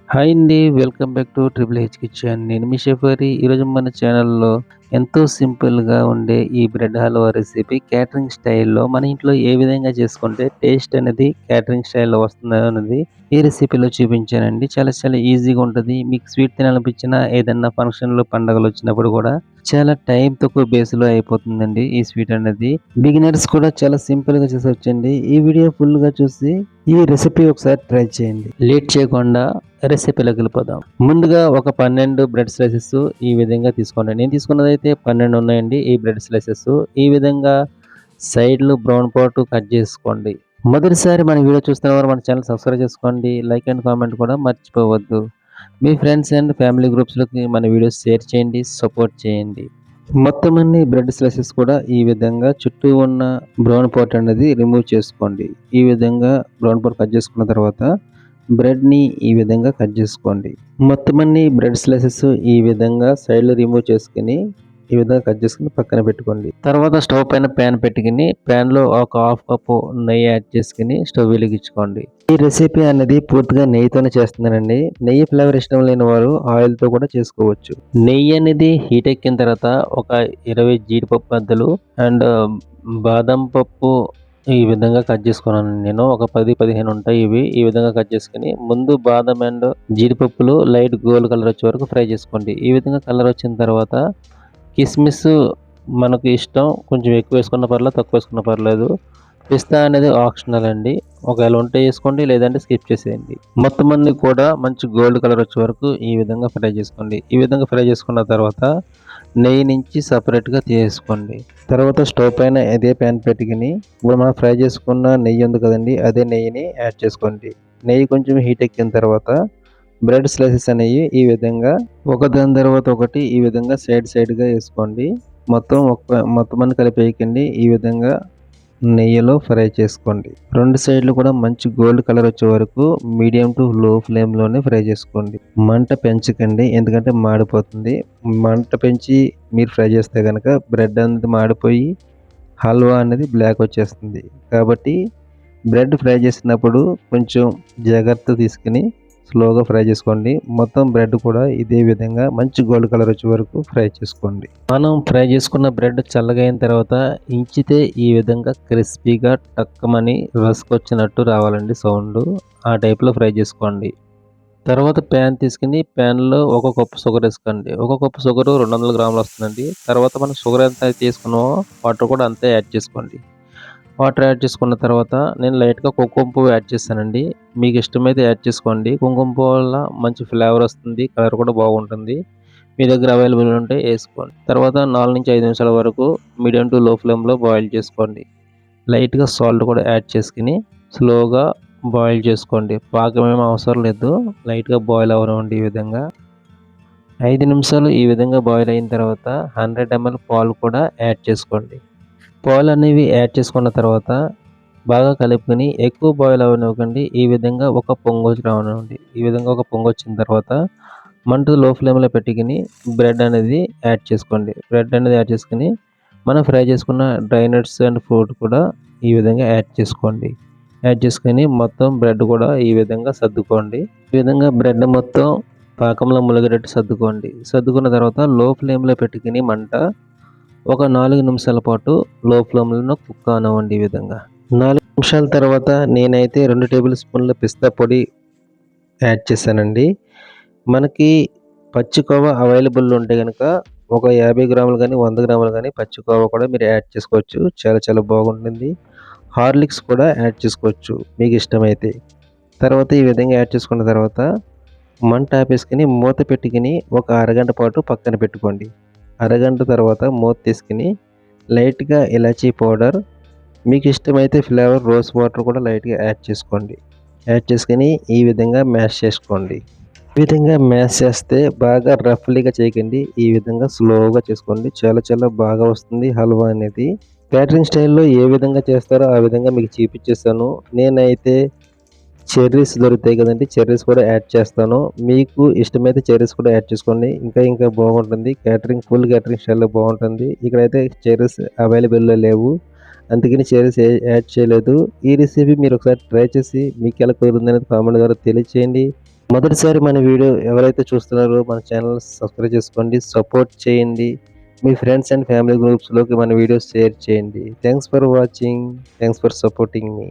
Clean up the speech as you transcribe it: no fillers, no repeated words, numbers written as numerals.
Hi అండి. Welcome back to triple H kitchen. నేను మీ షెఫరీ. ఈరోజు మన ఛానల్‌లో ఎంతో సింపుల్‌గా ఉండే ఈ బ్రెడ్ హల్వా రెసిపీ క్యాటరింగ్ స్టైల్‌లో మన ఇంట్లో ఏ విధంగా చేసుకుంటే టేస్ట్ అనేది క్యాటరింగ్ స్టైల్‌లో వస్తుందో అనేది ఈ రెసిపీలో చూపించానండి. చాలా చాలా ఈజీగా ఉంటది. మీకు స్వీట్ తినాలనిపించినా ఏదన్నా ఫంక్షన్‌లు, పండగలు వచ్చినప్పుడు కూడా చాలా టైం తక్కువ బేస్‌లో అయిపోతుందండి ఈ స్వీట్ అనేది. బిగినర్స్ కూడా చాలా సింపుల్‌గా చేసేయొచ్చండి. ఈ వీడియో ఫుల్‌గా చూసి ఈ రెసిపీ ఒకసారి ట్రై చేయండి. లేట్ చేయకుండా రెసిపీలోకి వెళ్ళిపోదాం. ముందుగా ఒక 12 బ్రెడ్ స్లైసెస్ ఈ విధంగా తీసుకోండి. నేను తీసుకున్నదైతే 12 ఉన్నాయండి ఈ బ్రెడ్ స్లైసెస్. ఈ విధంగా సైడ్‌లు బ్రౌన్ పార్ట్ కట్ చేసుకోండి. మొదటిసారి మన వీడియో చూస్తున్న వారు మన ఛానల్ సబ్స్క్రైబ్ చేసుకోండి. లైక్ అండ్ కామెంట్ కూడా మర్చిపోవద్దు. మీ ఫ్రెండ్స్ అండ్ ఫ్యామిలీ గ్రూప్స్‌లోకి మన వీడియోస్ షేర్ చేయండి, సపోర్ట్ చేయండి. మొత్తం అన్ని బ్రెడ్ స్లైసెస్ కూడా ఈ విధంగా చుట్టూ ఉన్న బ్రౌన్ పార్ట్ అనేది రిమూవ్ చేసుకోండి. ఈ విధంగా బ్రౌన్ పార్ట్ కట్ చేసుకున్న తర్వాత బ్రెడ్‌ని ఈ విధంగా కట్ చేసుకోండి. మొత్తం అన్ని బ్రెడ్ స్లైసెస్ ఈ విధంగా సైడ్‌లో రిమూవ్ చేసుకొని ఈ విధంగా కట్ చేసుకొని పక్కన పెట్టుకోండి. తర్వాత స్టవ్ పైన ప్యాన్ పెట్టుకొని ప్యాన్‌లో ఒక హాఫ్ కప్పు నెయ్యి యాడ్ చేసుకొని స్టవ్ వెలిగించుకోండి. ఈ రెసిపీ అనేది పూర్తిగా నెయ్యితోనే చేస్తున్నానండి. నెయ్యి ఫ్లేవర్ ఇష్టం లేని వారు ఆయిల్‌తో కూడా చేసుకోవచ్చు. నెయ్యి అనేది హీట్ ఎక్కిన తర్వాత ఒక 20 జీడిపప్పు బద్దలు అండ్ బాదం పప్పు ఈ విధంగా కట్ చేసుకున్నానండి నేను. ఒక 10, 15 ఉంటాయి ఇవి. ఈ విధంగా కట్ చేసుకొని ముందు బాదం అండ్ జీడిపప్పులు లైట్ గోల్డ్ కలర్ వచ్చే వరకు ఫ్రై చేసుకోండి. ఈ విధంగా కలర్ వచ్చిన తర్వాత కిస్మిస్ మనకు ఇష్టం. కొంచెం ఎక్కువ వేసుకున్నా పర్లేదు, తక్కువ వేసుకున్నా పర్లేదు. పిస్తా అనేది ఆప్షనల్ అండి. ఒకవేళ ఉంటే వేసుకోండి, లేదంటే స్కిప్ చేసేయండి. మొత్తం అన్ని కూడా మంచి గోల్డ్ కలర్ వచ్చే వరకు ఈ విధంగా ఫ్రై చేసుకోండి. ఈ విధంగా ఫ్రై చేసుకున్న తర్వాత నెయ్యి నుంచి సపరేట్గా తీసేసుకోండి. తర్వాత స్టవ్ పైన అదే ప్యాన్ పెట్టుకుని ఇప్పుడు మనం ఫ్రై చేసుకున్న నెయ్యి ఉంది కదండి, అదే నెయ్యిని యాడ్ చేసుకోండి. నెయ్యి కొంచెం హీట్ ఎక్కిన తర్వాత బ్రెడ్ స్లైసెస్ అనేవి ఈ విధంగా ఒకదాని తర్వాత ఒకటి ఈ విధంగా సైడ్గా వేసుకోండి. మొత్తం అన్ని కలిపి వేయకండి. ఈ విధంగా నెయ్యిలో ఫ్రై చేసుకోండి. రెండు సైడ్లు కూడా మంచి గోల్డ్ కలర్ వచ్చే వరకు మీడియం టు లో ఫ్లేమ్లోనే ఫ్రై చేసుకోండి. మంట పెంచకండి, ఎందుకంటే మాడిపోతుంది. మంట పెంచి మీరు ఫ్రై చేస్తే కనుక బ్రెడ్ అనేది మాడిపోయి హల్వా అనేది బ్లాక్ వచ్చేస్తుంది. కాబట్టి బ్రెడ్ ఫ్రై చేసినప్పుడు కొంచెం జాగ్రత్త తీసుకుని స్లోగా ఫ్రై చేసుకోండి. మొత్తం బ్రెడ్ కూడా ఇదే విధంగా మంచి గోల్డ్ కలర్ వచ్చే వరకు ఫ్రై చేసుకోండి. మనం ఫ్రై చేసుకున్న బ్రెడ్ చల్లగా అయిన తర్వాత ఇంచితే ఈ విధంగా క్రిస్పీగా టక్కమని రస్క్ వచ్చినట్టు రావాలండి సౌండ్. ఆ టైప్లో ఫ్రై చేసుకోండి. తర్వాత ప్యాన్ తీసుకుని ప్యాన్లో ఒక కప్పు షుగర్ వేసుకోండి. ఒక కప్పు షుగర్ 200 గ్రాములు వస్తుందండి. తర్వాత మనం షుగర్ ఎంత తీసుకున్నామో వాటర్ కూడా అంతే యాడ్ చేసుకోండి. వాటర్ యాడ్ చేసుకున్న తర్వాత నేను లైట్‌గా కుంకుమ పువ్వు యాడ్ చేశానండి. మీకు ఇష్టమైతే యాడ్ చేసుకోండి. కుంకుమ పువ్వు వల్ల మంచి ఫ్లేవర్ వస్తుంది. కలర్ కూడా బాగుంటుంది. మీ దగ్గర అవైలబుల్ ఉంటే వేసుకోండి. తర్వాత 4-5 నిమిషాల వరకు మీడియం టు లో ఫ్లేమ్‌లో బాయిల్ చేసుకోండి. లైట్‌గా సాల్ట్ కూడా యాడ్ చేసుకొని స్లోగా బాయిల్ చేసుకోండి. పాకం ఏమి అవసరం లేదు. లైట్‌గా బాయిల్ అవ్వనివ్వండి ఈ విధంగా. 5 నిమిషాలు ఈ విధంగా బాయిల్ అయిన తర్వాత 100 ml పాలు కూడా యాడ్ చేసుకోండి. పాలు అనేవి యాడ్ చేసుకున్న తర్వాత బాగా కలుపుకొని ఎక్కువ బాయిల్ అవ్వనివ్వకండి. ఈ విధంగా ఒక పొంగొచ్చి రావనివ్వండి. ఈ విధంగా ఒక పొంగొచ్చిన తర్వాత మంట లో ఫ్లేమ్‌లో పెట్టుకొని బ్రెడ్ అనేది యాడ్ చేసుకోండి. బ్రెడ్ అనేది యాడ్ చేసుకొని మనం ఫ్రై చేసుకున్న డ్రై నట్స్ అండ్ ఫ్రూట్ కూడా ఈ విధంగా యాడ్ చేసుకోండి. యాడ్ చేసుకొని మొత్తం బ్రెడ్ కూడా ఈ విధంగా సర్దుకోండి. ఈ విధంగా బ్రెడ్ మొత్తం పాకంలో ములిగేటట్టు సర్దుకోండి. సర్దుకున్న తర్వాత లో ఫ్లేమ్‌లో పెట్టుకొని మంట ఒక 4 నిమిషాల పాటు లో ఫ్లేమ్‌లో కుక్ అవ్వనివ్వండి ఈ విధంగా. 4 నిమిషాల తర్వాత నేనైతే 2 టేబుల్ స్పూన్ల పిస్తా పొడి యాడ్ చేశానండి. మనకి పచ్చి కోవా అవైలబుల్ ఉంటే గనక ఒక 50 గ్రాములు గానీ, 100 గ్రాములు గానీ పచ్చి కోవా కూడా మీరు యాడ్ చేసుకోవచ్చు. చాలా చాలా బాగుంటుంది. హార్లిక్స్ కూడా యాడ్ చేసుకోవచ్చు మీకు ఇష్టమైతే. తర్వాత ఈ విధంగా యాడ్ చేసుకున్న తర్వాత మంట ఆపేసుకొని మూత పెట్టుకొని ఒక అరగంట పాటు పక్కన పెట్టుకోండి. అరగంట తర్వాత మూత తీసుకొని లైట్‌గా ఇలాచీ పౌడర్, మీకు ఇష్టమైతే ఫ్లేవర్ రోజ్ వాటర్ కూడా లైట్‌గా యాడ్ చేసుకోండి. యాడ్ చేసుకొని ఈ విధంగా మ్యాష్ చేసుకోండి. ఈ విధంగా మ్యాష్ చేస్తే బాగా రఫ్లీగా చేయకండి. ఈ విధంగా స్లోగా చేసుకోండి. చాలా చాలా బాగా వస్తుంది హల్వా అనేది. క్యాటరింగ్ స్టైల్‌లో ఏ విధంగా చేస్తారో ఆ విధంగా మీకు చూపించేసాను. నేనైతే చెర్రీస్ దొరుకుతాయి కదండీ! చెర్రీస్ కూడా యాడ్ చేస్తాను. మీకు ఇష్టమైతే చెర్రీస్ కూడా యాడ్ చేసుకోండి. ఇంకా బాగుంటుంది. ఫుల్ క్యాటరింగ్ స్టైల్‌లో బాగుంటుంది. ఇక్కడైతే చెర్రీస్ అవైలబుల్‌లో లేవు. అందుకని చెర్రీస్ యాడ్ చేయలేదు. ఈ రెసిపీ మీరు ఒకసారి ట్రై చేసి మీకు ఎలా కుదిరిందనేది కామెంట్ ద్వారా తెలియచేయండి. మొదటిసారి మన వీడియో ఎవరైతే చూస్తున్నారో మన ఛానల్ సబ్స్క్రైబ్ చేసుకోండి, సపోర్ట్ చేయండి. మీ ఫ్రెండ్స్ అండ్ ఫ్యామిలీ గ్రూప్స్‌లోకి మన వీడియోస్ షేర్ చేయండి. Thanks for watching. Thanks for supporting me.